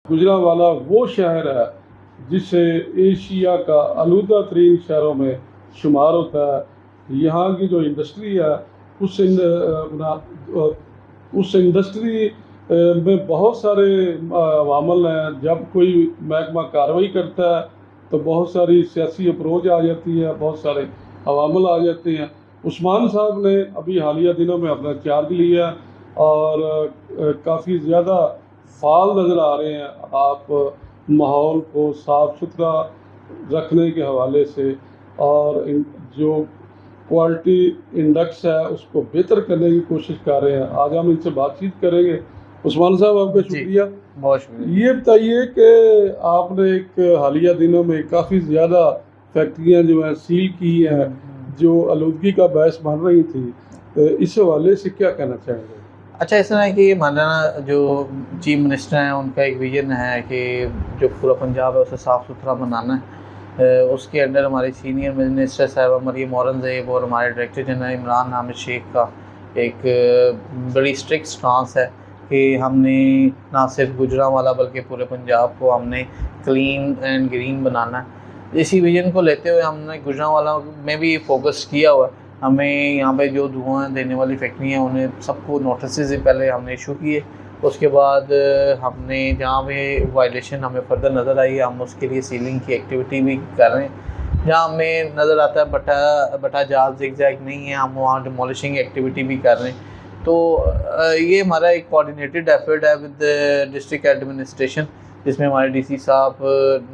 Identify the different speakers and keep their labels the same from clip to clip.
Speaker 1: गुजरांवाला वो शहर है जिसे एशिया का आलूदा तरीन शहरों में शुमार होता है। यहाँ की जो इंडस्ट्री है उस इन, उस इंडस्ट्री में बहुत सारे अवामल हैं। जब कोई महकमा कार्रवाई करता है तो बहुत सारी सियासी अप्रोच आ जाती है, बहुत सारे अवामल आ जाते हैं। उस्मान साहब ने अभी हालिया दिनों में अपना चार्ज लिया और काफ़ी ज़्यादा फाल नज़र आ रहे हैं। आप माहौल को साफ़ सुथरा रखने के हवाले से और जो क्वालिटी इंडेक्स है उसको बेहतर करने की कोशिश कर रहे हैं। आज हम इनसे बातचीत करेंगे। उस्मान साहब आपका शुक्रिया।
Speaker 2: बहुत शुक्रिया।
Speaker 1: ये बताइए कि आपने एक हालिया दिनों में काफ़ी ज़्यादा फैक्ट्रियाँ जो हैं सील की हैं जो आलूदगी का बायस बन रही थी, इस हवाले से क्या कहना चाहेंगे?
Speaker 2: अच्छा, इस तरह है कि मानना जो चीफ मिनिस्टर हैं उनका एक विजन है कि जो पूरा पंजाब है उसे साफ़ सुथरा बनाना है। उसके अंडर हमारे सीनियर मिनिस्टर साहब मरियम औरंगज़ेब और हमारे डायरेक्टर जनरल इमरान हामिद शेख का एक बड़ी स्ट्रिक्ट स्टांस है कि हमने ना सिर्फ गुजरांवाला बल्कि पूरे पंजाब को हमने क्लीन एंड ग्रीन बनाना है। इसी विजन को लेते हुए हमने गुजरांवाला में भी फोकस किया हुआ है। हमें यहाँ पे जो धुआं देने वाली फैक्ट्री हैं उन्हें सबको नोटिस से पहले हमने इशू किए। उसके बाद हमने जहाँ पे वायलेशन हमें फर्दर नज़र आई हम उसके लिए सीलिंग की एक्टिविटी भी कर रहे हैं। जहाँ हमें नज़र आता है बटा जहाज ज़िगज़ैग नहीं है, हम वहाँ डिमोलिशिंग एक्टिविटी भी कर रहे हैं। तो ये हमारा एक कोऑर्डिनेटेड एफर्ट है विद डिस्ट्रिक्ट एडमिनिस्ट्रेशन, जिसमें हमारे डीसी साहब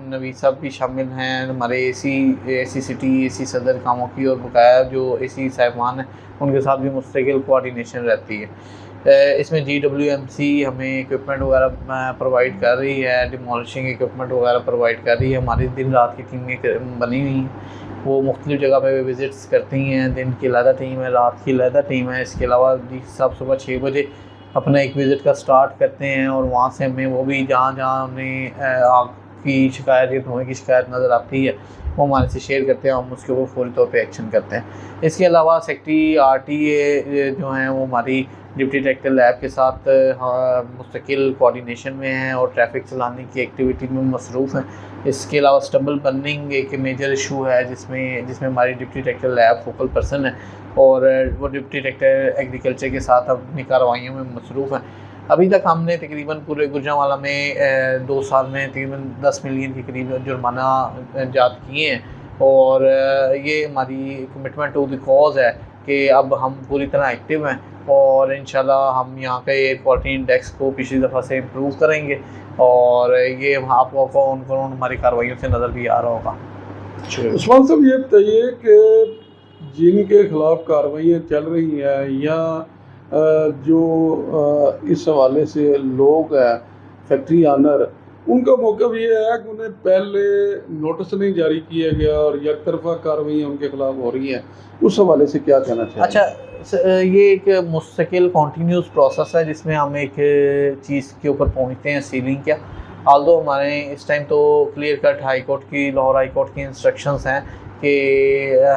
Speaker 2: नवीद साहब भी शामिल हैं, हमारे एसी सिटी, एसी सदर कामों की और बकाया जो एसी साहिबान हैं उनके साथ भी मुस्तकिल कोऑर्डिनेशन रहती है। इसमें GWMC हमें इक्विपमेंट वगैरह प्रोवाइड कर रही है, डिमोलिशिंग इक्विपमेंट वगैरह प्रोवाइड कर रही है। हमारी दिन रात की टीमें बनी हुई हैं, वो मुख्तलिफ़ जगह पे विज़िट्स करती हैं। दिन की अलहदा टीम है, रात की अलहदा टीम है। इसके अलावा सब सुबह 6 बजे अपना एक विज़िट का स्टार्ट करते हैं और वहाँ से हमें वो भी जहाँ जहाँ हमें आग की शिकायत या धुएँ की शिकायत नज़र आती है वो हमारे से शेयर करते हैं, हम उसके ऊपर फौरी तौर पे एक्शन करते हैं। इसके अलावा सेक्रेटरी RTA जो हैं वो हमारी डिप्टी डायरेक्टर लैब के साथ मुस्तकिल कोऑर्डिनेशन में हैं और ट्रैफिक चलाने की एक्टिविटी में मसरूफ़ हैं। इसके अलावा स्टम्बल बर्निंग एक मेजर इशू है जिसमें हमारी deputy director lab focal person है और वो डिप्टी डायरेक्टर एग्रीकल्चर के साथ अपनी कार्रवाइयों में मसरूफ़ हैं। अभी तक हमने तकरीबन पूरे गुजरांवाला में 2 साल में तकरीबन 10 मिलियन के करीब जुर्माना जात किए हैं और ये हमारी कमिटमेंट टू द कॉज है कि अब हम पूरी तरह एक्टिव हैं और इंशाल्लाह हम यहाँ के एयर क्वालिटी इंडेक्स को पिछली दफ़ा से इम्प्रूव करेंगे और ये आपको कौन हमारी कार्रवाइयों से नज़र भी आ रहा होगा।
Speaker 1: उस्मान साहब ये बताइए कि जिनके खिलाफ कार्रवाइयाँ चल रही हैं या जो इस हवाले से लोग हैं फैक्ट्री ऑनर, उनका मौक़िफ़ ये है कि उन्हें पहले नोटिस नहीं जारी किया गया और एक तरफा कार्रवाइयाँ उनके खिलाफ हो रही हैं, उस हवाले से क्या कहना चाहिए?
Speaker 2: अच्छा, ये एक मुस्तकिल कॉन्टीन्यूस प्रोसेस है जिसमें हम एक चीज़ के ऊपर पहुँचते हैं सीलिंग क्या। आल्दो हमारे इस टाइम तो क्लियर कट हाई कोर्ट की लाहौर हाई कोर्ट की इंस्ट्रक्शंस हैं कि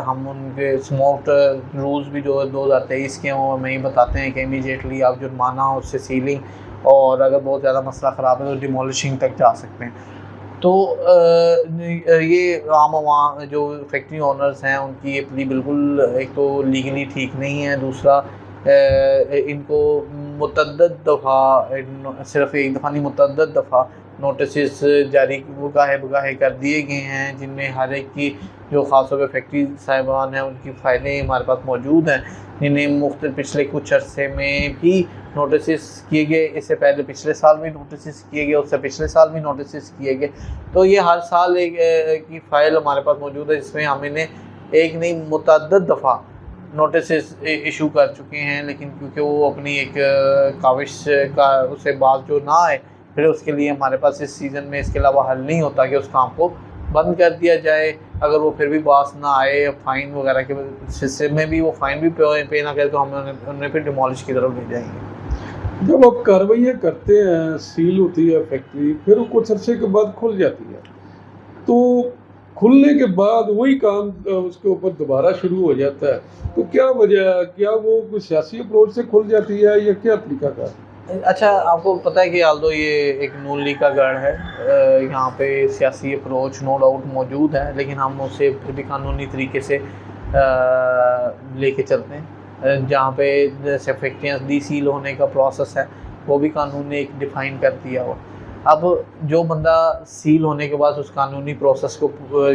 Speaker 2: हम उनके स्मोक्ड रूल्स भी जो 2023 के हैं वो हमें बताते हैं कि इमीडिएटली आप जुर्माना उससे सीलिंग और अगर बहुत ज़्यादा मसला ख़राब है तो डिमोलिशिंग तक जा सकते हैं। तो ये आम वहाँ जो फैक्ट्री ओनर्स हैं उनकी ये प्ली बिल्कुल एक तो लीगली ठीक नहीं है, दूसरा इनको मुतअद्दिद दफ़ा सिर्फ एक दफ़ा नहीं मुतअद्दिद दफ़ा नोटिस जारी बगाहे कर दिए गए हैं जिनमें हर एक की जो ख़ास तौर पर फैक्ट्री साहिबान हैं उनकी फ़ाइलें हमारे पास मौजूद हैं जिन्हें पिछले कुछ अरसे में भी नोटिस किए गए। इससे पहले पिछले साल भी नोटिस किए गए, उससे पिछले साल भी नोटिस किए गए। तो ये हर साल एक की फ़ाइल हमारे पास मौजूद है जिसमें हम इन्हें एक नहीं मुतअद्दिद दफ़ा नोटिस इशू कर चुके हैं, लेकिन क्योंकि वो अपनी एक काविश का उससे बात जो ना आए फिर उसके लिए हमारे पास इस सीज़न में इसके अलावा हल नहीं होता कि उस काम को बंद कर दिया जाए। अगर वो फिर भी बास ना आए फ़ाइन वगैरह के सिस्टम में भी वो फ़ाइन भी पे ना करे तो हम उन्हें फिर डिमोलिश की तरफ ले जाएंगे।
Speaker 1: जब आप कार्रवाइयाँ करते हैं, सील होती है फैक्ट्री, फिर कुछ अरसे के बाद खुल जाती है, तो खुलने के बाद वही काम उसके ऊपर दोबारा शुरू हो जाता है, तो क्या वजह, क्या वो कोई सियासी अप्रोच से खुल जाती है या क्या तरीका का?
Speaker 2: अच्छा, आपको पता है कि आल्दो ये एक नून लीग का गढ़ है, यहाँ पे सियासी अप्रोच नो डाउट मौजूद है, लेकिन हम उसे फिर भी कानूनी तरीके से लेके चलते हैं। जहाँ पे जैसे फैक्ट्रियाँ डी सील होने का प्रोसेस है वो भी कानून ने एक डिफ़ाइन कर दिया हो। अब जो बंदा सील होने के बाद उस कानूनी प्रोसेस को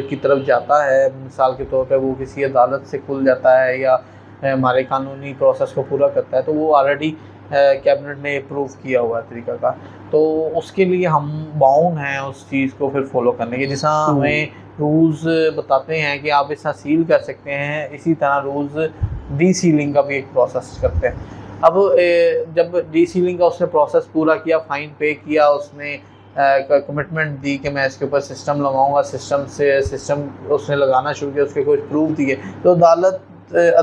Speaker 2: की तरफ जाता है, मिसाल के तौर पे वो किसी अदालत से खुल जाता है या हमारे कानूनी प्रोसेस को पूरा करता है, तो वो ऑलरेडी कैबिनेट ने अप्रूव किया हुआ है तरीका का, तो उसके लिए हम बाउंड हैं उस चीज़ को फिर फॉलो करने के। जैसा हमें रूल्स बताते हैं कि आप इस तरह सील कर सकते हैं, इसी तरह रूल्स डी सीलिंग का भी एक प्रोसेस करते हैं। अब जब डी सीलिंग का उसने प्रोसेस पूरा किया, फ़ाइन पे किया, उसने कमिटमेंट दी कि मैं इसके ऊपर सिस्टम लगाऊंगा, सिस्टम उसने लगाना शुरू किया, उसके कुछ प्रूफ दिए, तो अदालत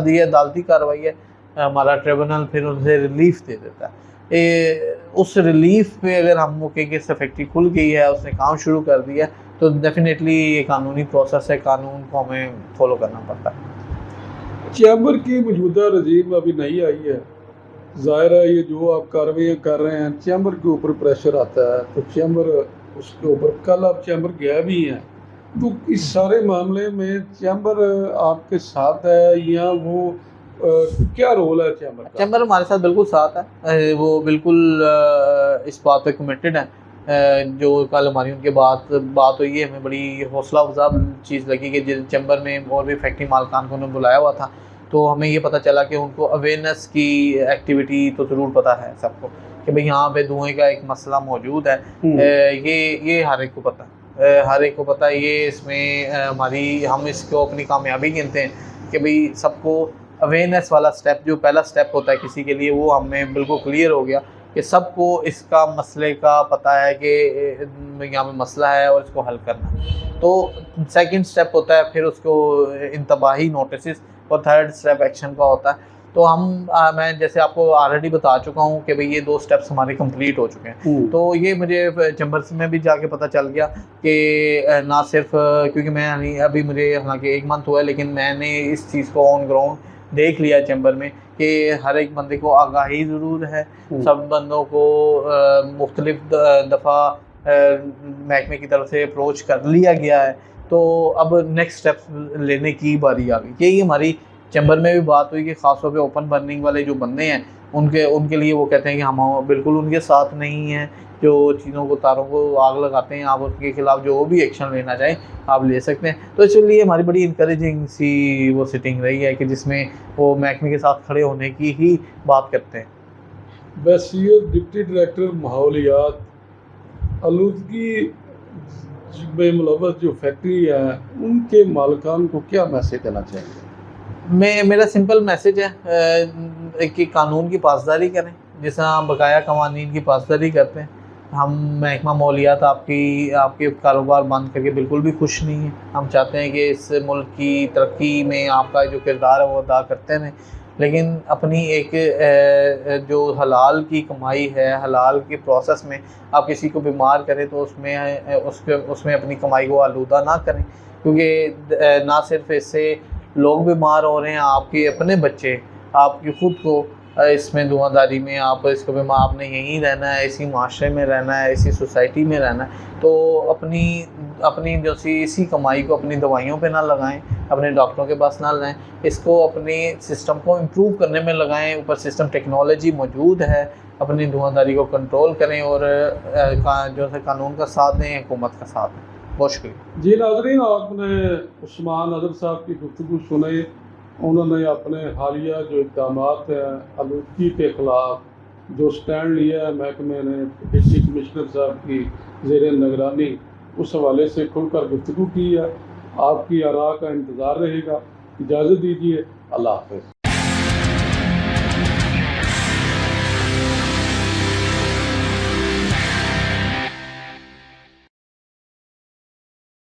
Speaker 2: ये अदालती कार्रवाई है, हमारा ट्रिब्यूनल फिर उनसे रिलीफ दे देता है। उस रिलीफ पे अगर हम वो कहें कि फैक्ट्री खुल गई है, उसने काम शुरू कर दिया, तो डेफिनेटली ये कानूनी प्रोसेस है, कानून को हमें फॉलो करना पड़ता है।
Speaker 1: चैम्बर की मौजूदा रजीम अभी नहीं आई है, ज़ाहिर है ये जो आप कार्रवाई कर रहे हैं चैम्बर के ऊपर प्रेशर आता है, तो चैम्बर उसके ऊपर, कल आप चैम्बर गया भी हैं, तो इस सारे मामले में चैम्बर आपके साथ है या वो क्या रोल है चैम्बर का?
Speaker 2: चैम्बर हमारे साथ बिल्कुल साथ है, वो बिल्कुल इस बात पे कमिटेड है। जो कल हमारी उनके बात हुई है, हमें बड़ी हौसला अफजा चीज़ लगी कि जिस चैम्बर में और भी फैक्ट्री मालकान को उन्होंने बुलाया हुआ था, तो हमें ये पता चला कि उनको अवेयरनेस की एक्टिविटी तो ज़रूर पता है सबको कि भाई यहाँ पे धुएँ का एक मसला मौजूद है। ये हर एक को पता है, हर एक को पता है। ये इसमें हमारी, हम इसको अपनी कामयाबी गिनते हैं कि भाई सबको अवेयरनेस वाला स्टेप, जो पहला स्टेप होता है किसी के लिए, वो हमें बिल्कुल क्लियर हो गया कि सबको इसका मसले का पता है कि यहाँ पे मसला है और इसको हल करना है। तो सेकंड स्टेप होता है फिर उसको इंतबाही नोटिस, और थर्ड स्टेप एक्शन का होता है। तो मैं जैसे आपको ऑलरेडी बता चुका हूँ कि भाई ये 2 स्टेप्स हमारे कंप्लीट हो चुके हैं। तो ये मुझे चैम्बर्स में भी जाके पता चल गया कि ना सिर्फ क्योंकि मैं अभी मुझे हालांकि 1 मंथ हुआ है, लेकिन मैंने इस चीज़ को ऑन ग्राउंड देख लिया चैम्बर में कि हर एक बंदे को आगाही ज़रूर है, सब बंदों को मुख्तलिफ दफ़ा महकमे की तरफ से अप्रोच कर लिया गया है। तो अब नेक्स्ट स्टेप लेने की बारी आ गई। यही हमारी चैम्बर में भी बात हुई कि ख़ासतौर पे ओपन बर्निंग वाले जो बंदे हैं उनके लिए वो कहते हैं कि हम बिल्कुल उनके साथ नहीं हैं, जो चीज़ों को, तारों को आग लगाते हैं, आप उनके खिलाफ़ जो भी एक्शन लेना चाहें आप ले सकते हैं। तो इसलिए हमारी बड़ी इंकरेजिंग सी वो सिटिंग रही है कि जिसमें वो महकमे के साथ खड़े होने की ही बात करते हैं।
Speaker 1: बस ये डिप्टी डायरेक्टर माहौलियात आलूदगी में मुलव्वस जो फैक्ट्री है, उनके मालिकान को क्या मैसेज देना चाहिए?
Speaker 2: मेरा सिंपल मैसेज है कि कानून की पासदारी करें, जैसा बकाया कवानीन की पासदारी करते हैं। हम महकमा माहौलियात आपके कारोबार बंद करके बिल्कुल भी खुश नहीं है। हम चाहते हैं कि इस मुल्क की तरक्की में आपका जो किरदार है वो अदा करते रहें, लेकिन अपनी एक जो हलाल की कमाई है, हलाल के प्रोसेस में आप किसी को बीमार करें तो उसमें अपनी कमाई को आलूदा ना करें, क्योंकि ना सिर्फ इससे लोग बीमार हो रहे हैं, आपके अपने बच्चे, आपकी खुद को इसमें धुआंधारी में आप इसको बीमार, आपने यहीं रहना है, इसी माशरे में रहना है, इसी सोसाइटी में रहना है। तो अपनी जो इसी कमाई को अपनी दवाइयों पे ना लगाएं, अपने डॉक्टरों के पास ना लाएं, इसको अपने सिस्टम को इम्प्रूव करने में लगाएं। ऊपर सिस्टम टेक्नोलॉजी मौजूद है, अपनी धुआंधारी को कंट्रोल करें और जो है कानून का साथ दें, हुकूमत का साथ दें। बहुत शुक्रिया
Speaker 1: जी। नाज़रीन, आपने उस्मान अदर साहब की गुफ्तगू सुनी। उन्होंने अपने हालिया जो इक़दाम हैं आलूदगी के ख़िलाफ़ जो स्टैंड लिया है महकमे ने डिप्टी कमिश्नर साहब की ज़ेर निगरानी, उस हवाले से खुलकर गुफ्तगू की है। आपकी आरा का इंतज़ार रहेगा। इजाज़त दीजिए, अल्लाह हाफ़िज़।